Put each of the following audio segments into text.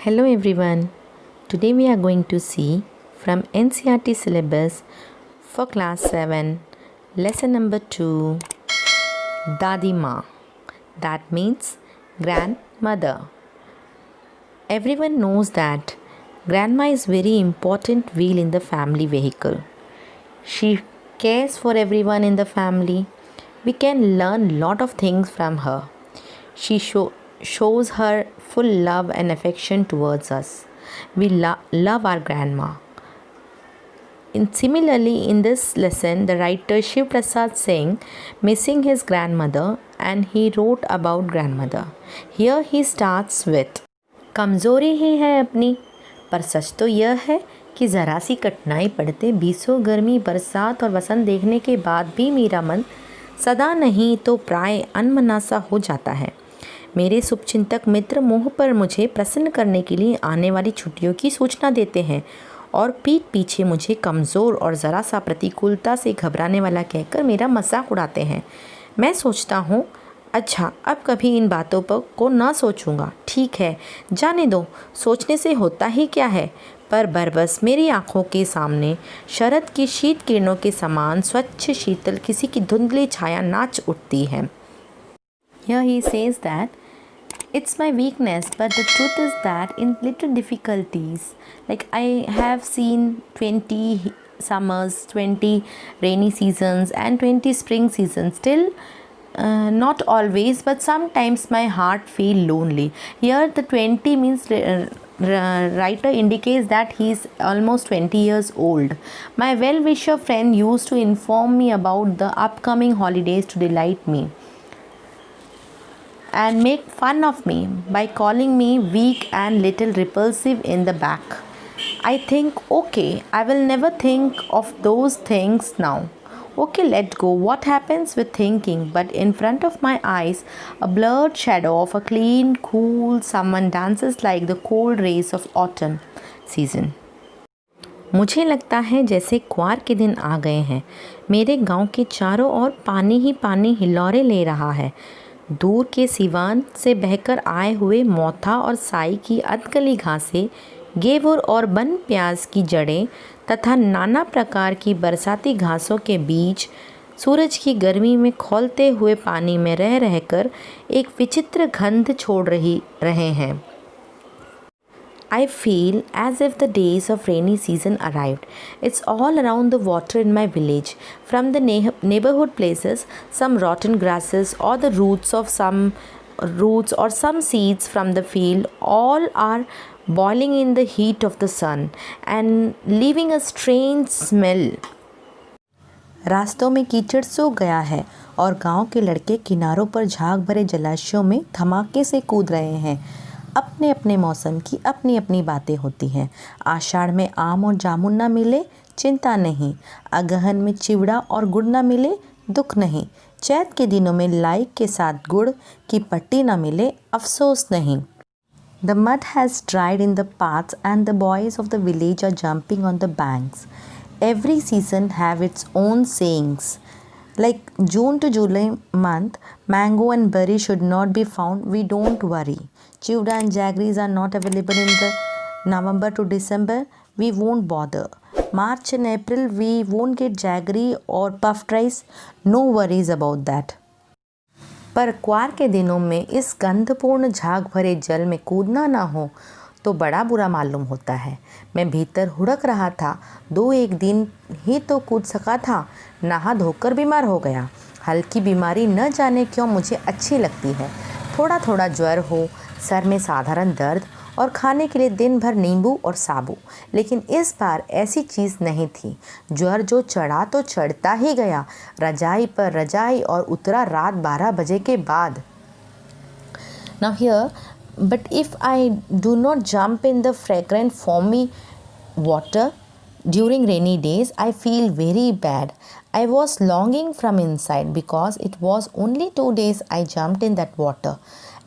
Hello everyone. Today we are going to see from NCERT syllabus for class 7 lesson number 2 Dadi Ma. That means grandmother. Everyone knows that grandma is very important wheel in the family vehicle. She cares for everyone in the family. We can learn lot of things from her. She shows her full love and affection towards us. We love our grandma. Similarly, in this lesson, the writer Shiv Prasad Singh missing his grandmother and he wrote about grandmother. Here he starts with कमज़ोरी ही है अपनी, पर सच तो यह है कि ज़रा सी कठिनाई पड़ते बीसों गर्मी बरसात और वसंत देखने के बाद भी मेरा मन सदा नहीं तो प्राय अनमना सा हो जाता है। मेरे शुभचिंतक मित्र मुँह पर मुझे प्रसन्न करने के लिए आने वाली छुट्टियों की सूचना देते हैं और पीठ पीछे मुझे कमज़ोर और ज़रा सा प्रतिकूलता से घबराने वाला कहकर मेरा मजाक उड़ाते हैं। मैं सोचता हूँ, अच्छा अब कभी इन बातों पर को ना सोचूंगा। ठीक है, जाने दो, सोचने से होता ही क्या है। पर बरबस मेरी आँखों के सामने शरद की शीत किरणों के समान स्वच्छ शीतल किसी की धुंधली छाया नाच उठती है। Here he says that it's my weakness, but the truth is that in little difficulties, like I have seen 20 summers, 20 rainy seasons and 20 spring seasons, still not always, but sometimes my heart feel lonely. Here the 20 means writer indicates that he is almost 20 years old. My well-wisher friend used to inform me about the upcoming holidays to delight me and make fun of me by calling me weak and little repulsive in the back. I think, okay, I will never think of those things now. Okay, let go. What happens with thinking? But in front of my eyes, a blurred shadow of a clean, cool someone dances like the cold rays of autumn season. मुझे लगता है जैसे क्वार के दिन आ गए हैं। मेरे गांव के चारों ओर पानी ही पानी हिलोरे ले रहा है। दूर के सिवान से बहकर आए हुए मोथा और साई की अधकली घासें, गेवूर और बन प्याज की जड़ें तथा नाना प्रकार की बरसाती घासों के बीच सूरज की गर्मी में खौलते हुए पानी में रह रहकर एक विचित्र गंध छोड़ रहे हैं। I feel as if the days of rainy season arrived. It's all around the water in my village. From the neighborhood places, some rotten grasses or the roots or some seeds from the field, all are boiling in the heat of the sun and leaving a strange smell. रास्तों में कीचड़ सूख गया है और गांव के लड़के किनारों पर झाग भरे जलाशयों में धमाके से कूद रहे हैं। अपने अपने मौसम की अपनी अपनी बातें होती हैं। आषाढ़ में आम और जामुन ना मिले, चिंता नहीं। अगहन में चिवड़ा और गुड़ ना मिले, दुख नहीं। चैत के दिनों में लाई के साथ गुड़ की पट्टी ना मिले, अफसोस नहीं। The mud has dried in the paths and the boys of the village are jumping on the banks. Every season have its own sayings. Like June to July month, mango and berry should not be found, we don't worry. Chivda and jaggeries are not available in the November to December, we won't bother. March and April, we won't get jaggery or puffed rice, no worries about that. पर क्वार के दिनों में इस गंधपूर्ण झाग भरे जल में कूदना ना हो तो बड़ा बुरा मालूम होता है। मैं भीतर हुड़क रहा था, 2-1 दिन ही तो कूद सका था, नहा धोकर बीमार हो गया। हल्की बीमारी न जाने क्यों मुझे अच्छी लगती है। थोड़ा थोड़ा ज्वर हो, सर में साधारण दर्द और खाने के लिए दिन भर नींबू और साबू, लेकिन इस बार ऐसी चीज़ नहीं थी। ज्वर जो चढ़ा तो चढ़ता ही गया, रजाई पर रजाई और उतरा रात 12 बजे के बाद। Now here, but if I do not jump in the fragrant foamy water during rainy days, I feel very bad. I was longing from inside because it was only 2 days I jumped in that water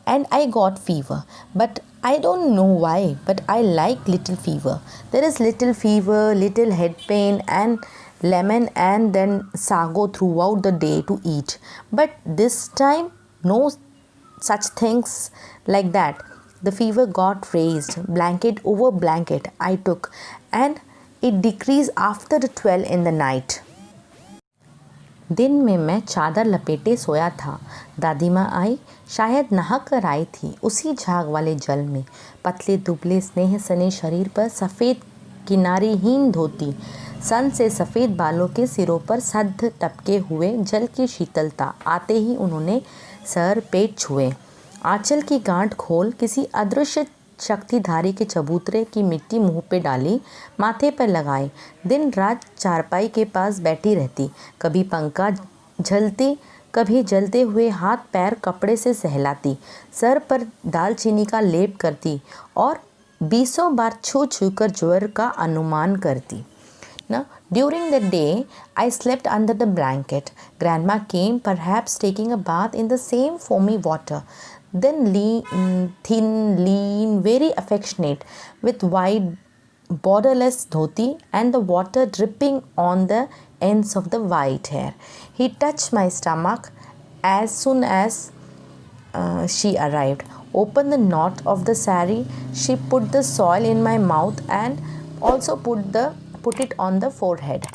and I got fever. But I don't know why, but I like little fever. There is little fever, little head pain and lemon and then sago throughout the day to eat. But this time, no such things like that. The fever got raised, blanket over blanket I took, and it decreased after 12 in the night. दिन में मैं चादर लपेटे सोया था। दादी माँ आई, शायद नहा कर आई थी उसी झाग वाले जल में। पतले दुबले स्नेह सने शरीर पर सफ़ेद किनारीहीन धोती, सन से सफ़ेद बालों के सिरों पर सद्ध टपके हुए जल की शीतलता। आते ही उन्होंने सर पेट छुए, आंचल की गांठ खोल किसी अदृश्य शक्तिधारी के चबूतरे की मिट्टी मुंह पे डाली, माथे पर लगाई। दिन रात चारपाई के पास बैठी रहती, कभी पंखा झलती, कभी जलते हुए हाथ पैर कपड़े से सहलाती, सर पर दालचीनी का लेप करती और 20 बार छू छू कर ज्वर का अनुमान करती। Now, during the day, I slept under the blanket. Grandma came, perhaps taking a bath in the same foamy water. Then thin, lean, very affectionate, with wide, borderless dhoti and the water dripping on the ends of the white hair. He touched my stomach as soon as she arrived. Opened the knot of the sari. She put the soil in my mouth and also put it on the forehead.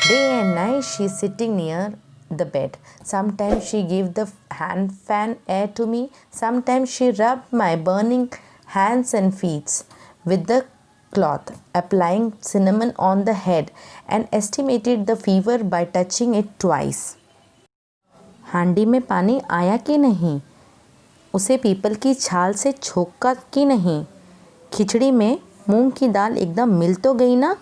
Day and night she is sitting near the bed. Sometimes she gave the hand fan air to me. Sometimes she rubbed my burning hands and feet with the cloth, applying cinnamon on the head and estimated the fever by touching it twice. हांडी में पानी आया कि नहीं, उसे people की छाल से छोका कि नहीं, खिचड़ी में मूंग की दाल एकदम मिल तो गई ना।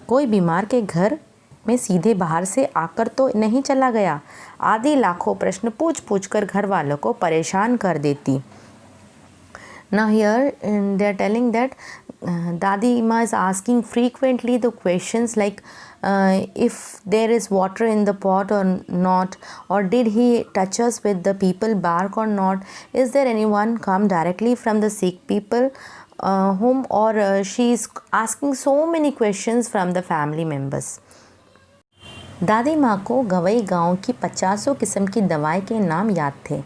कोई बीमार के घर में सीधे बाहर से आकर तो नहीं चला गया। आदि लाखों प्रश्न पूछ पूछ कर घर वालों को परेशान कर देती। Now here they are telling that Dadi Ma is asking frequently the questions like if there is water in the pot or not, or did he touch us with the people bark or not, is there anyone come directly from the sick people home, or she is asking so many questions from the family members. दादी माँ को गवई गांव की 50 किस्म की दवाई के नाम याद थे।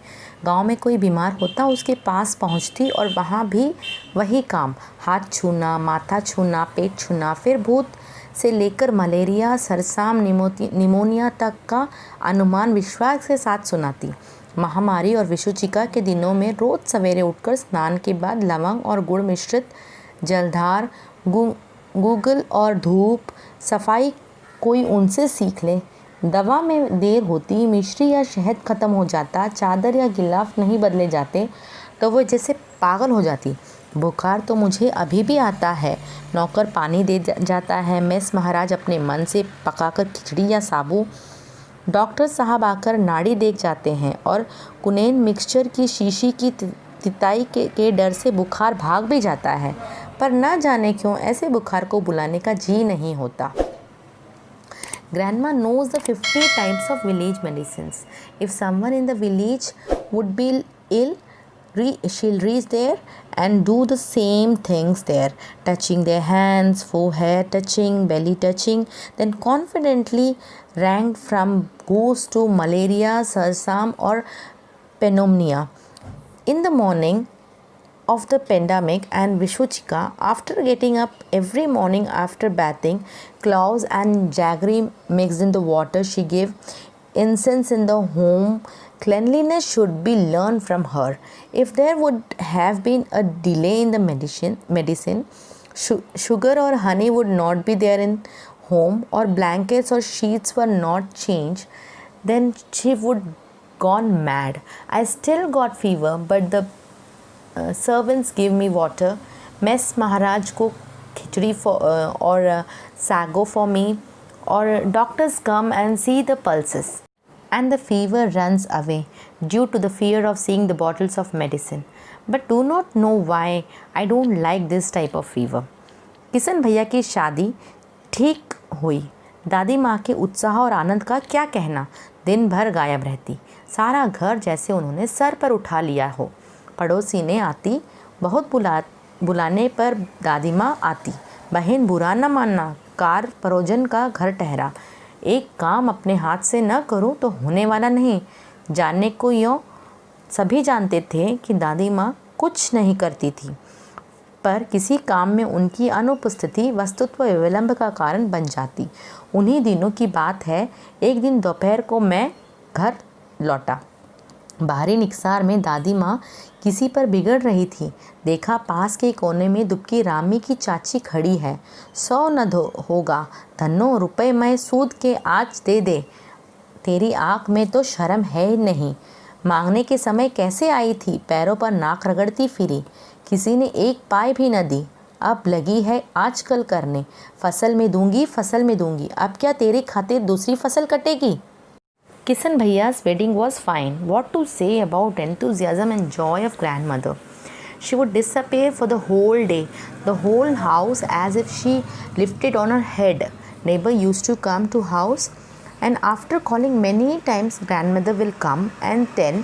गांव में कोई बीमार होता उसके पास पहुँचती और वहाँ भी वही काम, हाथ छूना, माथा छूना, पेट छूना, फिर भूत से लेकर मलेरिया, सरसाम, निमोनिया तक का अनुमान विश्वास के साथ सुनाती। महामारी और विषुचिका के दिनों में रोज़ सवेरे उठकर स्नान के बाद लवंग और गुड़ मिश्रित जलधार, गूगल और धूप सफाई कोई उनसे सीख ले। दवा में देर होती, मिश्री या शहद ख़त्म हो जाता, चादर या गिलाफ नहीं बदले जाते तो वो जैसे पागल हो जाती। बुखार तो मुझे अभी भी आता है, नौकर पानी दे जाता है, मेस महाराज अपने मन से पकाकर खिचड़ी या साबू, डॉक्टर साहब आकर नाड़ी देख जाते हैं और कुनैन मिक्सचर की शीशी की तिताई के डर से बुखार भाग भी जाता है। पर न जाने क्यों ऐसे बुखार को बुलाने का जी नहीं होता। Grandma knows the 50 types of village medicines. If someone in the village would be ill, she'll reach there and do the same things there, touching their hands, forehead touching, belly touching, then confidently ranked from goose to malaria, sarsam or pneumonia. In the morning of the pandemic and Vishuchika, after getting up every morning after bathing, cloves and jaggery mixed in the water, she gave incense in the home. Cleanliness should be learned from her. If there would have been a delay in the medicine, sugar or honey would not be there in home, or blankets or sheets were not changed, then she would gone mad. I still got fever, but the servants give me water. Mess Maharaj cook khichdi or sago for me, or doctors come and see the pulses, and the fever runs away due to the fear of seeing the bottles of medicine. But do not know why I don't like this type of fever. Kishan भैया की शादी ठीक हुई। दादी माँ के उत्साह और आनंद का क्या कहना। दिन भर गायब रहती, सारा घर जैसे उन्होंने सर पर उठा लिया हो। पड़ोसी ने आती, बहुत बुलाने पर दादी माँ आती। बहन बुरा न मानना, कार परोजन का घर ठहरा। एक काम अपने हाथ से न करूं तो होने वाला नहीं। जानने को यों सभी जानते थे कि दादी माँ कुछ नहीं करती थी, पर किसी काम में उनकी अनुपस्थिति वस्तुत्व विलंब का कारण बन जाती। उन्हीं दिनों की बात है, एक दिन दोपहर को मैं घर लौटा। बाहरी निकसार में दादी माँ किसी पर बिगड़ रही थी। देखा पास के कोने में दुबकी रामी की चाची खड़ी है। 100 न होगा धन्नो, रुपए मैं सूद के आज दे दे। तेरी आँख में तो शर्म है ही नहीं। मांगने के समय कैसे आई थी, पैरों पर नाक रगड़ती फिरी। किसी ने एक पाई भी न दी। अब लगी है आजकल करने, फसल में दूंगी, फसल में दूंगी। अब क्या तेरी खातिर दूसरी फसल कटेगी? Kishan Bhaiya's wedding was fine. What to say about enthusiasm and joy of grandmother? She would disappear for the whole day, the whole house as if she lifted on her head. Neighbor used to come to house, and after calling many times, grandmother will come and tell,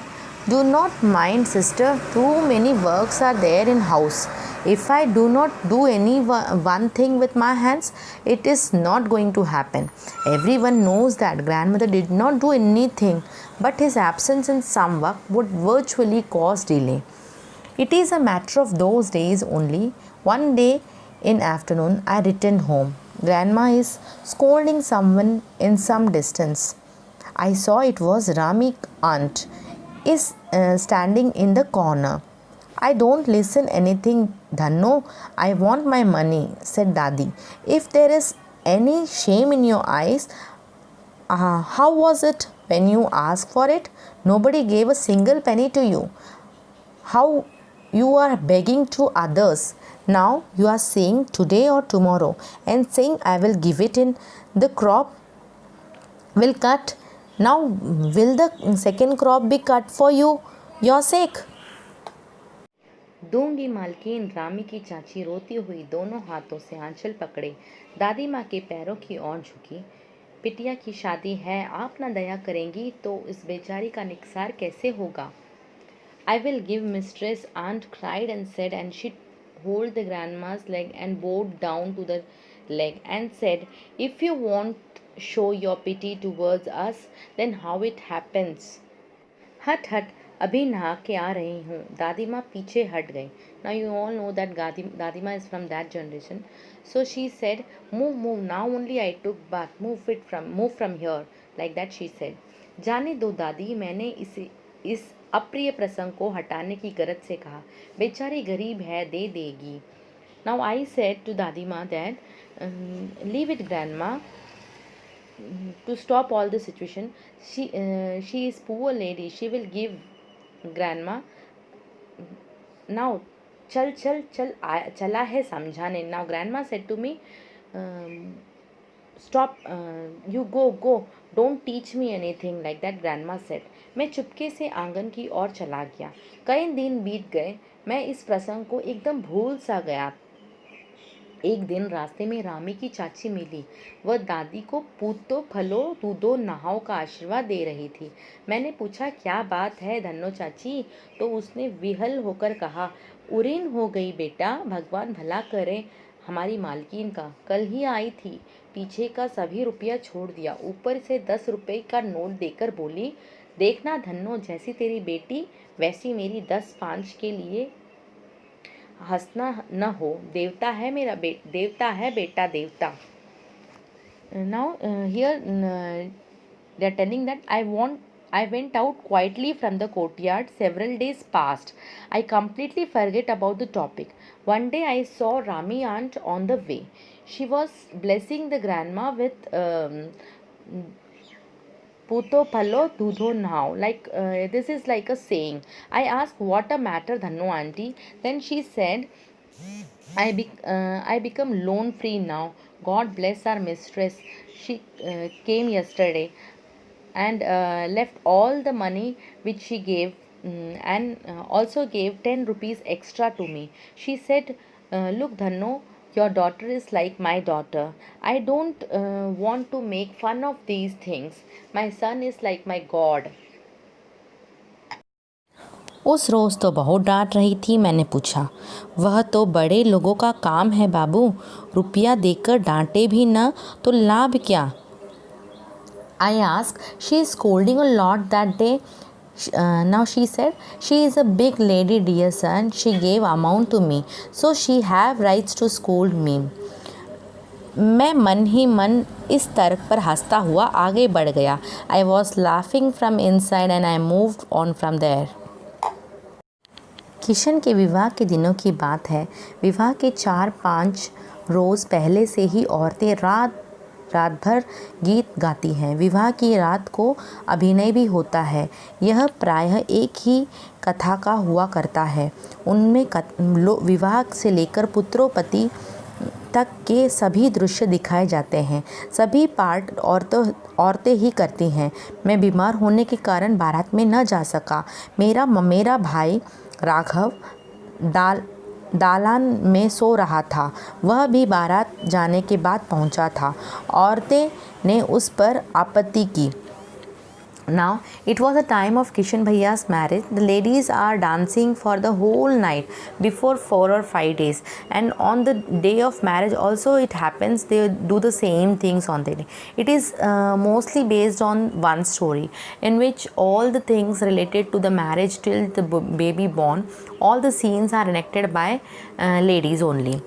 "Do not mind, sister. Too many works are there in house. If I do not do any one thing with my hands, it is not going to happen." Everyone knows that grandmother did not do anything, but his absence in some work would virtually cause delay. It is a matter of those days only. One day in afternoon, I returned home. Grandma is scolding someone in some distance. I saw it was Rami aunt is standing in the corner. "I don't listen anything, Dhanno. I want my money," said Dadi. "If there is any shame in your eyes, how was it when you asked for it? Nobody gave a single penny to you. How you are begging to others. Now you are saying today or tomorrow and saying I will give it in the crop will cut. Now will the second crop be cut for you, your sake?" दूंगी मालकिन, रामी की चाची रोती हुई दोनों हाथों से आंचल पकड़े दादी माँ के पैरों की ओर झुकी। "बिटिया की शादी है, आप ना दया करेंगी तो इस बेचारी का निकसार कैसे होगा?" "I will give mistress," aunt cried and said, and she hold the grandma's leg and bowed down to the leg and said, "If you won't show your pity towards us, then how it happens?" "हट हट, अभी नहा के आ रही हूँ." दादी माँ पीछे हट गई। Now you all know that दादी माँ is from that generation. So she said, "Move, move, now only I took bath. Move from here." Like that she said. "जाने दो दादी," मैंने इस अप्रिय प्रसंग को हटाने की गरज से कहा। "बेचारी गरीब है, दे देगी." Now I said to दादी माँ that, "Leave it, grandma." To stop all the situation, she is poor lady, she will give, grandma. Now चल चल चल चला है समझाने. Now grandma said to me, "Stop, you go, don't teach me anything," like that grandma said. मैं चुपके से आंगन की ओर चला गया। कई दिन बीत गए, मैं इस प्रसंग को एकदम भूल सा गया। एक दिन रास्ते में रामी की चाची मिली। वह दादी को पूतो फलो दूधो नहाओ का आशीर्वाद दे रही थी। मैंने पूछा, "क्या बात है धन्नो चाची?" तो उसने विहल होकर कहा, "उरीन हो गई बेटा, भगवान भला करे हमारी मालकिन का। कल ही आई थी, पीछे का सभी रुपया छोड़ दिया, ऊपर से 10 रुपये का नोट देकर बोली, देखना धन्नो, जैसी तेरी बेटी वैसी मेरी 10 पाँच के लिए हंसना न हो। देवता है मेरा देवता है बेटा, देवता." Now here they are telling that I went out quietly from the courtyard. Several days passed. I completely forget about the topic. One day I saw Rami aunt on the way. She was blessing the grandma with Puto palo dudho now. Like this is like a saying. I asked, "What a matter, Dhanno auntie?" Then she said, I become loan free now. God bless our mistress. She came yesterday and left all the money which she gave, and also gave 10 rupees extra to me. She said, "Look Dhanno, your daughter is like my daughter. I don't want to make fun of these things. My son is like my God." उस रोज़ तो बहुत डांट रही थी। मैंने पूछा, "वह तो बड़े लोगों का काम है बाबू, रुपया देकर डांटे भी ना तो लाभ क्या?" I asked. "She is scolding a lot that day. Now she said, she is a big lady, dear son. She gave amount to me, so she have rights to scold me. मैं मन ही मन इस तर्क पर हंसता हुआ आगे बढ़ गया. I was laughing from inside and I moved on from there. Kishan के विवाह के दिनों की बात है. विवाह के 4-5 रोज़ पहले से ही औरतें रात भर गीत गाती हैं. विवाह की रात को अभिनय भी होता है. यह प्रायः एक ही कथा का हुआ करता है. उनमें विवाह से लेकर पुत्रोपति तक के सभी दृश्य दिखाए जाते हैं. सभी पार्ट औरतें ही करती हैं. मैं बीमार होने के कारण बारात में न जा सका. मेरा भाई राघव दालान में सो रहा था. वह भी बारात जाने के बाद पहुंचा था. औरतें ने उस पर आपत्ति की. Now it was a time of Kishan Bhaiya's marriage. The ladies are dancing for the whole night before 4 or 5 days, and on the day of marriage also it happens. They do the same things on the day. It is mostly based on one story in which all the things related to the marriage till the baby born, all the scenes are enacted by ladies only.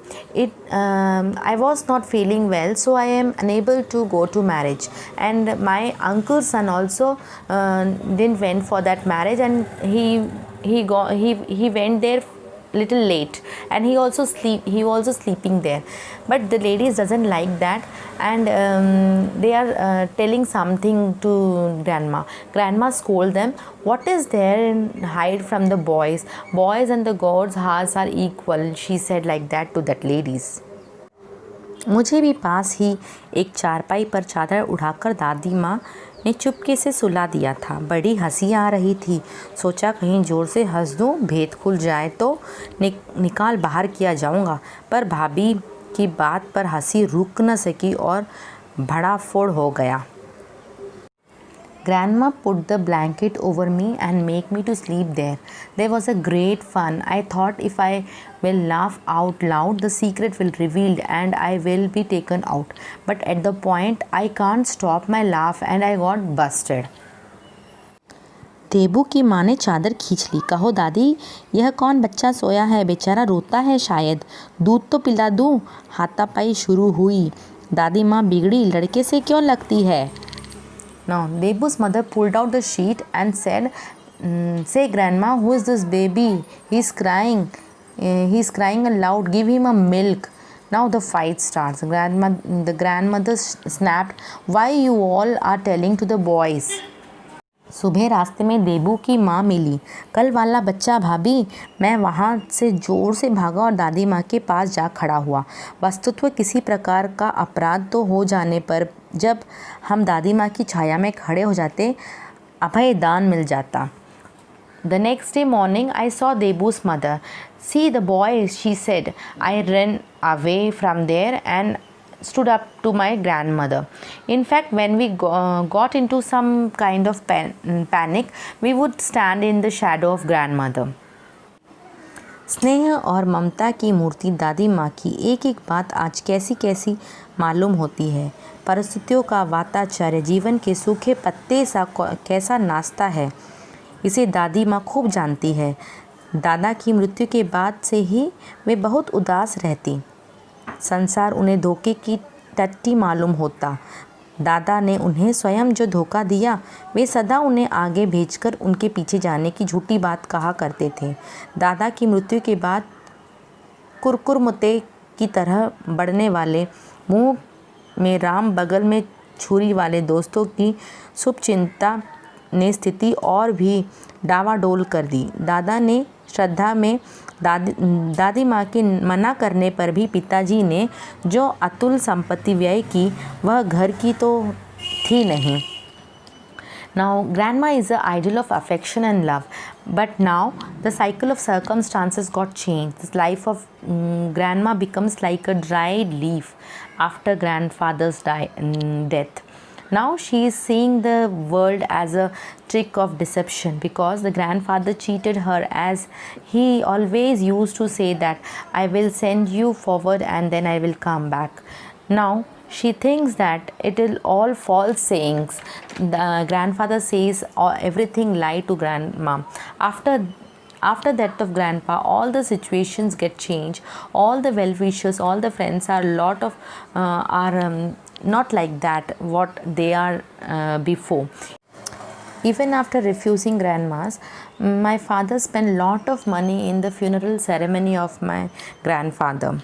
I was not feeling well, so I am unable to go to marriage, and my uncle's son also didn't went for that marriage, and he went there little late, and he also sleeping there. But the ladies doesn't like that, and they are telling something to grandma scold them. What is there in hide from the boys and the God's hearts are equal, she said like that to that ladies. मुझे भी पास ही एक चारपाई पर चादर उड़ाकर दादी माँ ने चुपके से सुला दिया था. बड़ी हंसी आ रही थी. सोचा कहीं ज़ोर से हंस दूँ, भेद खुल जाए तो निकाल बाहर किया जाऊँगा. पर भाभी की बात पर हंसी रुक न सकी और भड़ाफोड़ हो गया. Grandma put the blanket over me and make me to sleep there. There was a great fun. I thought if I will laugh out loud, the secret will revealed and I will be taken out. But at the point, I can't stop my laugh and I got busted. देबू की माँ ने चादर खींच ली. कहो दादी, यह कौन बच्चा सोया है? बेचारा रोता है शायद. दूध तो पिला दूँ. हाथापाई शुरू हुई. दादी माँ बिगड़ी, लड़के से क्यों लगती है? Now Debu's mother pulled out the sheet and said, say grandma, who is this baby? He's crying aloud. Give him a milk. Now the fight starts. The grandmother snapped, why you all are telling to the boys? सुबह रास्ते में देबू की माँ मिली. कल वाला बच्चा भाभी. मैं वहाँ से ज़ोर से भागा और दादी माँ के पास जा खड़ा हुआ. वस्तुतः किसी प्रकार का अपराध तो हो जाने पर जब हम दादी माँ की छाया में खड़े हो जाते, अभय दान मिल जाता. The next day morning I saw Debu's mother. See the boy, she said. I ran away from there and stood up to my grandmother. In fact, when we got into some kind of panic, we would stand in the shadow of grandmother. स्नेह और ममता की मूर्ति दादी माँ की एक एक बात आज कैसी कैसी मालूम होती है. परिस्थितियों का वाताचार्य जीवन के सूखे पत्ते सा कैसा नाश्ता है, इसे दादी माँ खूब जानती है. दादा की मृत्यु के बाद से ही वे बहुत उदास रहती. संसार उन्हें धोखे की टट्टी मालूम होता. दादा ने उन्हें स्वयं जो धोखा दिया, वे सदा उन्हें आगे भेजकर उनके पीछे जाने की झूठी बात कहा करते थे. दादा की मृत्यु के बाद कुरकुरमुते की तरह बढ़ने वाले मुंह में राम बगल में छुरी वाले दोस्तों की शुभचिंता ने स्थिति और भी डावाडोल कर दी. दादा ने श्रद्धा में दादी माँ के मना करने पर भी पिताजी ने जो अतुल संपत्ति व्यय की, वह घर की तो थी नहीं. Now grandma is the idol of affection and love, but now the cycle of circumstances got changed. The life of grandma becomes like a dried leaf after grandfather's death. Now she is seeing the world as a trick of deception because the grandfather cheated her, as he always used to say that I will send you forward and then I will come back. Now She thinks that it is all false sayings. The grandfather says everything lie to grandma. After that of grandpa, all the situations get changed. All the well wishers, all the friends are not like that what they are before. Even after refusing grandma's, my father spent lot of money in the funeral ceremony of my grandfather.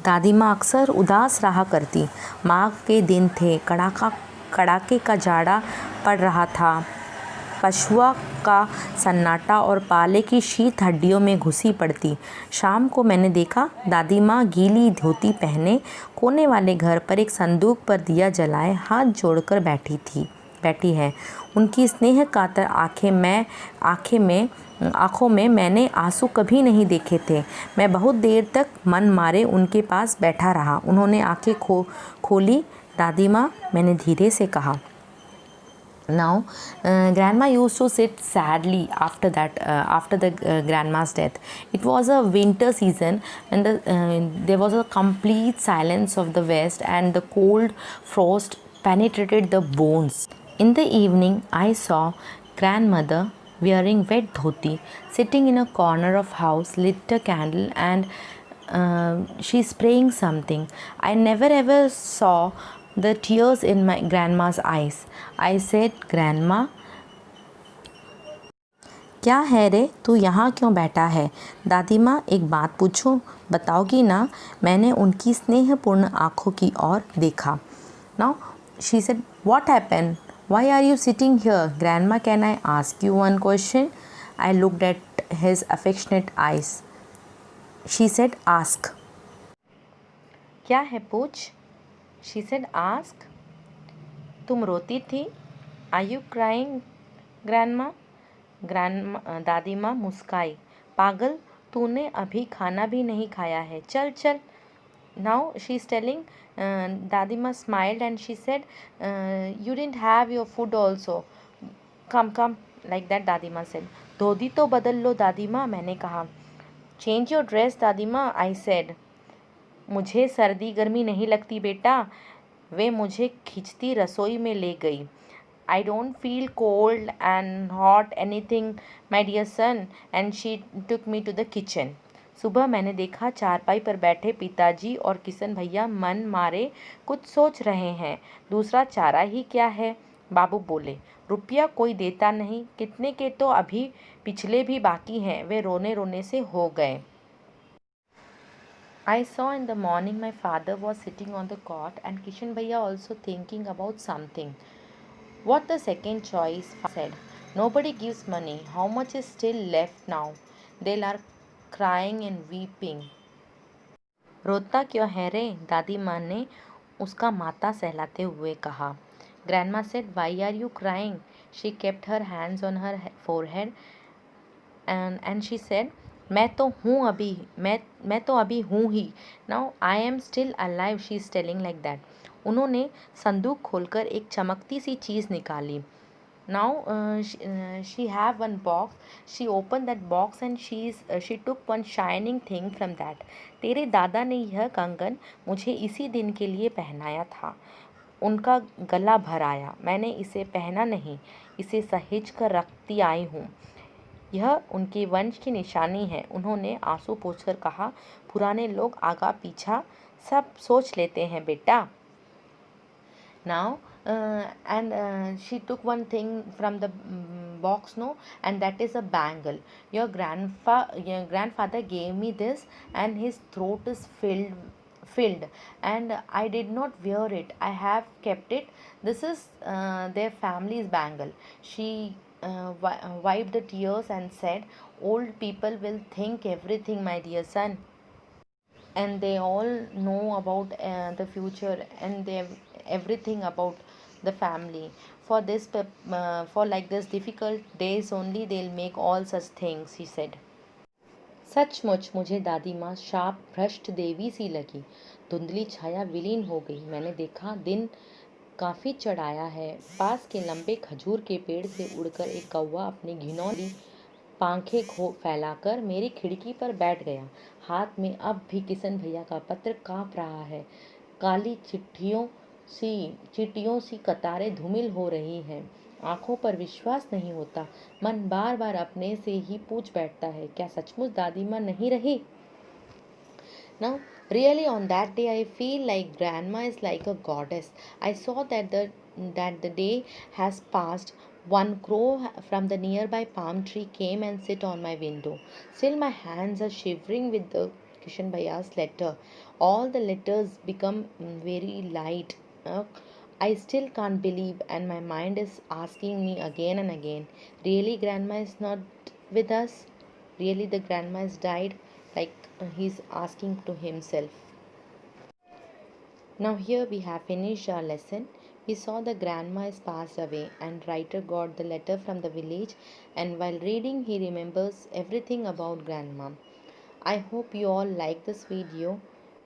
दादी माँ अक्सर उदास रहा करती। माँ के दिन थे, कड़ाके का जाड़ा पड़ रहा था, पशुआ का सन्नाटा और पाले की शीत हड्डियों में घुसी पड़ती। शाम को मैंने देखा दादी माँ गीली धोती पहने कोने वाले घर पर एक संदूक पर दिया जलाए हाथ जोड़कर बैठी है। उनकी स्नेह कातर आँखों में मैंने आंसू कभी नहीं देखे थे। मैं बहुत देर तक मन मारे उनके पास बैठा रहा। उन्होंने आंखें खोली। दादी माँ, मैंने धीरे से कहा। Now, grandma used to sit sadly after the grandma's death. It was a winter season, and there was a complete silence of the west, and the cold frost penetrated the bones. In the evening, I saw grandmother wearing wet dhoti, sitting in a corner of house, lit a candle, and she's praying something. I never ever saw the tears in my grandma's eyes. I said, "Grandma, क्या है रे, तू यहाँ क्यों बैठा है?" दादी माँ, एक बात पूछूं, बताओगी ना? मैंने उनकी स्नेहपूर्ण आँखों की ओर देखा. Now she said, "What happened? Why are you sitting here? Grandma, can I ask you one question?" I looked at his affectionate eyes. She said, "Ask." क्या है, पूछ? She said, "Ask." तुम रोती थी? Are you crying, grandma? दादी माँ मुस्काई. पागल, तूने अभी खाना भी नहीं खाया है. चल चल. Now she is telling, दादी माँ smiled and she said, "You didn't have your food also. Come, come." Like that दादी माँ said. धोती तो बदल लो दादी माँ, मैंने कहा. Change your dress दादी माँ, I said. मुझे सर्दी गर्मी नहीं लगती बेटा. वे मुझे खींचती रसोई में ले गई. I don't feel cold and hot anything, my dear son, and she took me to the kitchen. सुबह मैंने देखा चारपाई पर बैठे पिताजी और किशन भैया मन मारे कुछ सोच रहे हैं. दूसरा चारा ही क्या है, बाबू बोले. रुपया कोई देता नहीं, कितने के तो अभी पिछले भी बाकी हैं. वे रोने रोने से हो गए. I saw in the morning my father was sitting on the cot and Kishan Bhaiya also thinking about something. What the second choice said. Nobody gives money. How much is still left now? They are crying and weeping. रोता क्यों है रे? दादी माँ ने उसका माथा सहलाते हुए कहा. Grandma said, "Why are you crying?" She kept her hands on her forehead and she said, मैं तो अभी हूँ ही. Now I am still alive, she is telling like that. उन्होंने संदूक खोलकर एक चमकती सी चीज़ निकाली. Now she have one box. She opened that box and she took one shining thing from that. तेरे दादा ने यह कंगन मुझे इसी दिन के लिए पहनाया था. उनका गला भर आया. मैंने इसे पहना नहीं, इसे सहेज कर रखती आई हूँ. यह उनके वंश की निशानी है. उन्होंने आंसू पोंछकर कहा. पुराने लोग आगा पीछा सब सोच लेते हैं बेटा. Now she took one thing from the box, no, and that is a bangle. Your grandfather gave me this and his throat is filled and I did not wear it. I have kept it. This is their family's bangle. She wiped the tears and said, "Old people will think everything, my dear son, and they all know about the future and they everything about the family. For for like this difficult days only they'll make all such things," he said. सचमुच मुझे दादी माँ शाप भ्रष्ट देवी सी लगी. धुंधली छाया विलीन हो गई. मैंने देखा दिन काफ़ी चढ़ाया है. पास के लंबे खजूर के पेड़ से उड़कर एक कौवा अपनी घिनौनी पांखें फैलाकर मेरी खिड़की पर बैठ गया. हाथ में अब भी किशन भैया का पत्र काँप रहा है. काली चींटियों सी कतारें धूमिल हो रही हैं। आंखों पर विश्वास नहीं होता। मन बार बार अपने से ही पूछ बैठता है, क्या सचमुच दादी माँ नहीं रही? Now, really, on that day, I feel like grandma is like a goddess. I saw that the day has passed. One crow from the nearby palm tree came and sit on my window. Still, my hands are shivering with the Kishan Bhaya's letter. All the letters become very light. Uh, I still can't believe, and my mind is asking me again and again, really, grandma is not with us? Really, the grandma has died? Like he's asking to himself. Now, here we have finished our lesson. We saw the grandma is passed away, and writer got the letter from the village, and while reading, he remembers everything about grandma. I hope you all like this video.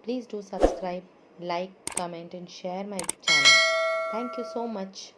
Please do subscribe, like, comment, and share my channel. Thank you so much.